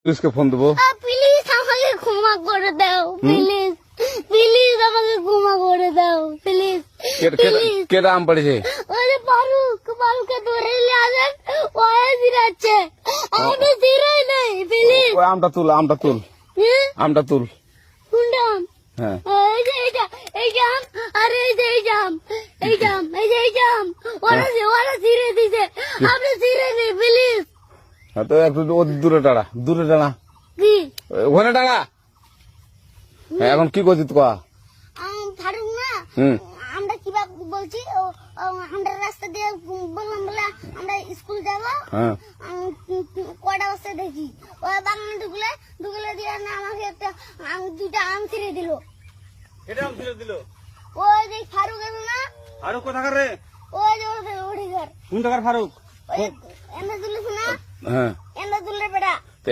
পুলিশকে ফোন দেবো। প্লিজ আমাকে ক্ষমা করে দাও, প্লিজ প্লিজ আমাকে ক্ষমা করে দাও, প্লিজ প্লিজ। কেটা আম পড়েছে? ওরে ফারুককে ধরে নিয়ে আসেন, ওয়ে জিরাচ্ছে, আমি জিরাই নাই, প্লিজ। ওই আমটা তুল আমটা তুল। কোনটা আম? হ্যাঁ এই যে এই জাম, আরে এই যে এই জাম, ওরা জিরে দিছে, আপনি জিরে নেই, প্লিজ। হ্যাঁ, তো একটু দূরে টাড়া কি ওখানে টাড়া। হ্যাঁ, এখন কি করছিস কয়া? ফারুক না, হুম আমরা কিভাবে বলছি, আমরা রাস্তা দিয়ে বললাম বলে আমরা স্কুল যাবো, হ্যাঁ কটা বস্তা দেখি ওই বাগানে ঢুকলে দিয়ে না আমাকে একটা দুইটা আম ছিঁড়ে দিল। এটা আম ছিঁড়ে দিল? ওই যে ফারুক এলো না, ফারুক কোথাকার রে? ওই যে ওঠে ঘর, কোন টাকার ফারুক? ওই এনে তুলিস না, হ্যাঁ এনে তুললে বেড়া। তো